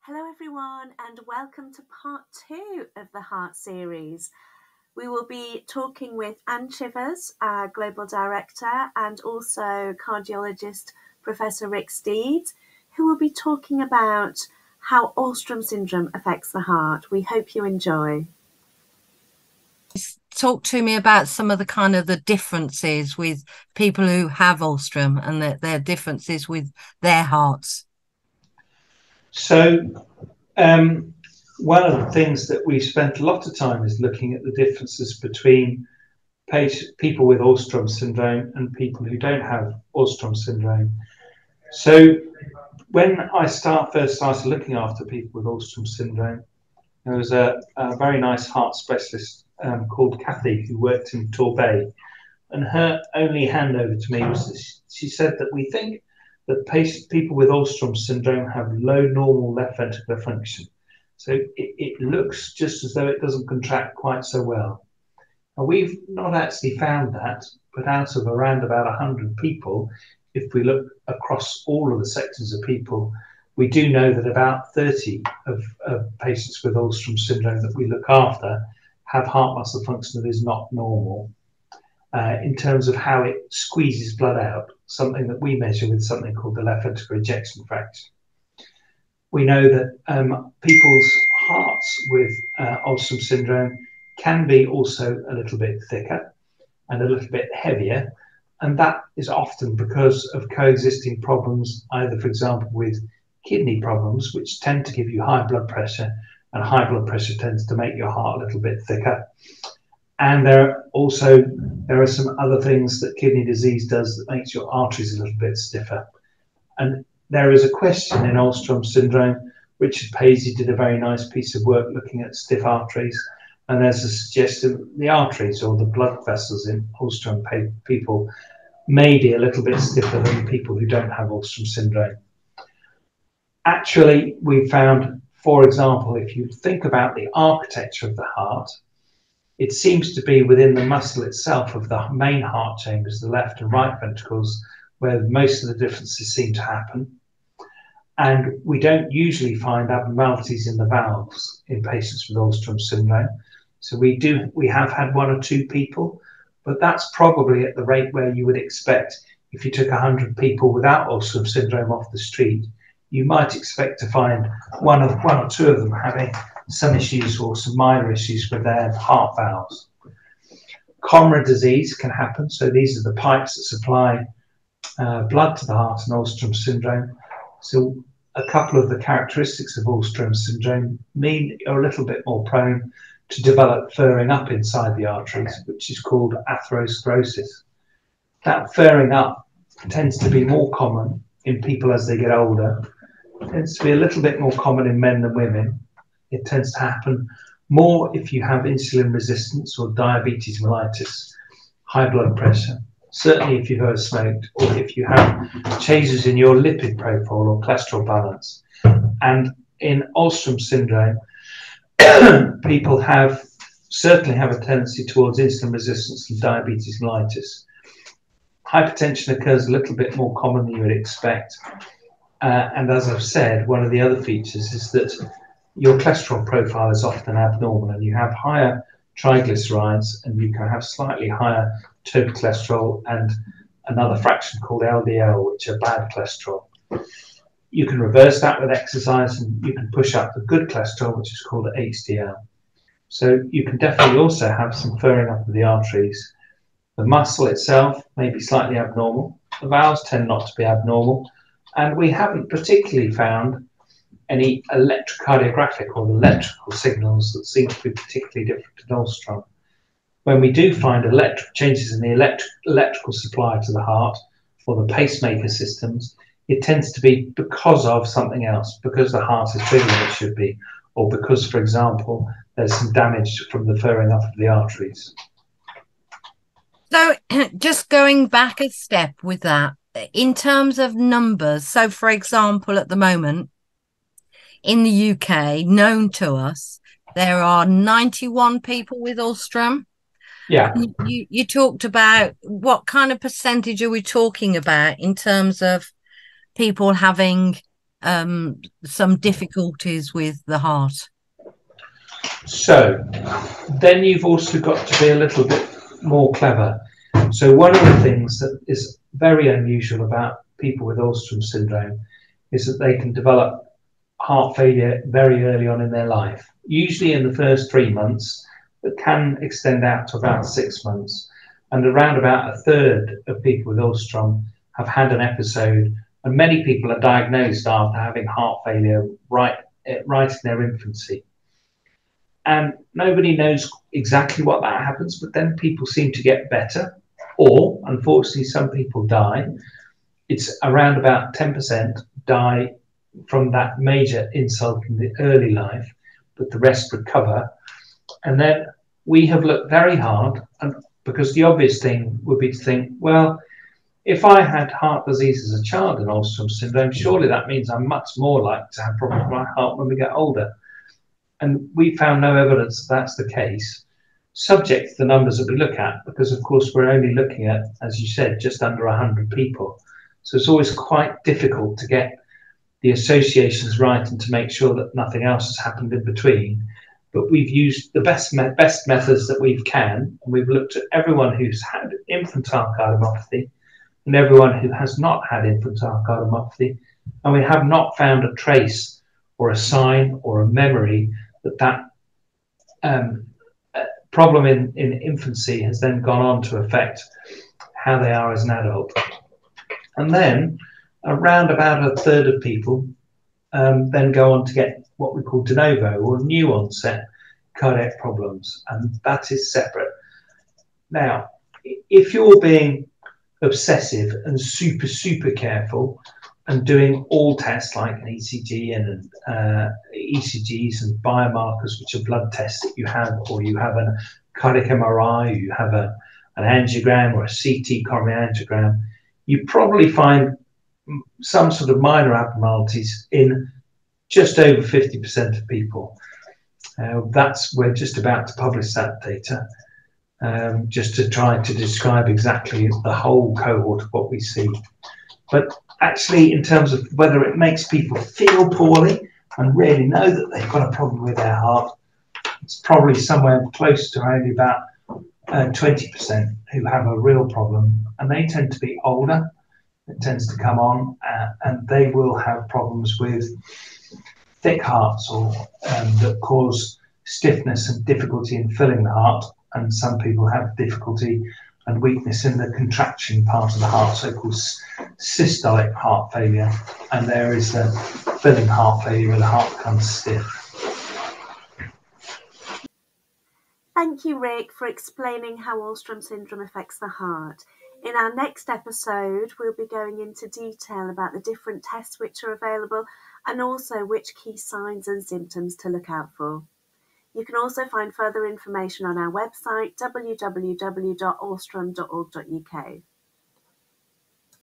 Hello everyone and welcome to part 2 of the Heart series. We will be talking with Anne Chivers, our Global Director, and also cardiologist Professor Rick Steeds, who will be talking about how Alström Syndrome affects the heart. We hope you enjoy. Talk to me about some of the differences with people who have Alström and their differences with their hearts. So one of the things that we've spent a lot of time is looking at the differences between people with Alström syndrome and people who don't have Alström syndrome. So when I first started looking after people with Alström syndrome, there was a very nice heart specialist called Kathy who worked in Torbay, and her only handover to me was that she said that we think that people with Alström syndrome have low normal left ventricular function. So it looks just as though it doesn't contract quite so well. And we've not actually found that, but out of around about 100 people, if we look across all of the sections of people, we do know that about 30 of patients with Alström syndrome that we look after have heart muscle function that is not normal. In terms of how it squeezes blood out, something that we measure with something called the left ventricular ejection fraction. We know that people's hearts with Alström syndrome can be also a little bit thicker and a little bit heavier, and that is often because of coexisting problems, either, for example, with kidney problems, which tend to give you high blood pressure, and high blood pressure tends to make your heart a little bit thicker. And there are some other things that kidney disease does that makes your arteries a little bit stiffer. And there is a question in Alström syndrome. Richard Paisley did a very nice piece of work looking at stiff arteries, and there's a suggestion that the arteries or the blood vessels in Alström people may be a little bit stiffer than people who don't have Alström syndrome. Actually, we found, for example, if you think about the architecture of the heart, it seems to be within the muscle itself of the main heart chambers, the left and right ventricles, where most of the differences seem to happen. And we don't usually find abnormalities in the valves in patients with Alström syndrome. So we have had 1 or 2 people, but that's probably at the rate where you would expect if you took 100 people without Alström syndrome off the street, you might expect to find one or two of them having some issues or some minor issues with their heart valves. Coronary disease can happen. So these are the pipes that supply blood to the heart in Alström syndrome. So a couple of the characteristics of Alström syndrome mean you're a little bit more prone to develop furring up inside the arteries, which is called atherosclerosis. That furring up tends to be more common in people as they get older. It tends to be a little bit more common in men than women. It tends to happen more if you have insulin resistance or diabetes mellitus, high blood pressure, certainly if you've ever smoked, or if you have changes in your lipid profile or cholesterol balance. And in Alström syndrome, people certainly have a tendency towards insulin resistance and diabetes mellitus. Hypertension occurs a little bit more common than you would expect. And as I've said, one of the other features is that your cholesterol profile is often abnormal, and you have higher triglycerides, and you can have slightly higher total cholesterol and another fraction called LDL, which are bad cholesterol. You can reverse that with exercise, and you can push up the good cholesterol, which is called HDL. So you can definitely also have some furring up of the arteries. The muscle itself may be slightly abnormal. The valves tend not to be abnormal. And we haven't particularly found any electrocardiographic or electrical signals that seem to be particularly different in Alström. When we do find changes in the electrical supply to the heart or the pacemaker systems, it tends to be because of something else, because the heart is bigger than it should be, or because, for example, there's some damage from the furring up of the arteries. So just going back a step with that, in terms of numbers, so for example, at the moment in the UK, known to us, there are 91 people with Alström. Yeah. You talked about what kind of percentage are we talking about in terms of people having some difficulties with the heart? So then you've also got to be a little bit more clever. So one of the things that is very unusual about people with Alström syndrome is that they can develop heart failure very early on in their life, usually in the first 3 months, but can extend out to about 6 months. And around about a third of people with Alström have had an episode, and many people are diagnosed after having heart failure right in their infancy. And nobody knows exactly what that happens, but then people seem to get better, or unfortunately some people die. It's around about 10% die from that major insult in the early life, but the rest recover. And then we have looked very hard, and because the obvious thing would be to think, well, if I had heart disease as a child in Alström syndrome, surely that means I'm much more likely to have problems with my heart when we get older. And we found no evidence that that's the case, subject to the numbers that we look at, because of course we're only looking at, as you said, just under 100 people. So it's always quite difficult to get the associations right and to make sure that nothing else has happened in between. But we've used the best methods that we can, and we've looked at everyone who's had infantile cardiomyopathy and everyone who has not had infantile cardiomyopathy, and we have not found a trace or a sign or a memory that problem in infancy has then gone on to affect how they are as an adult. And then around about a third of people then go on to get what we call de novo or new onset cardiac problems, and that is separate. Now, if you're being obsessive and super careful and doing all tests like an ECG and ECGs and biomarkers, which are blood tests that you have, or you have a cardiac MRI, or you have an angiogram or a CT coronary angiogram, you probably find some sort of minor abnormalities in just over 50% of people. We're just about to publish that data, just to try to describe exactly the whole cohort of what we see. But actually, in terms of whether it makes people feel poorly and really know that they've got a problem with their heart, it's probably somewhere close to only about 20% who have a real problem, and they tend to be older. It tends to come on, and they will have problems with thick hearts or that cause stiffness and difficulty in filling the heart. And some people have difficulty and weakness in the contraction part of the heart, so-called systolic heart failure. And there is the filling heart failure where the heart becomes stiff. Thank you, Rick, for explaining how Alström syndrome affects the heart. In our next episode, we'll be going into detail about the different tests which are available and also which key signs and symptoms to look out for. You can also find further information on our website, www.alström.org.uk.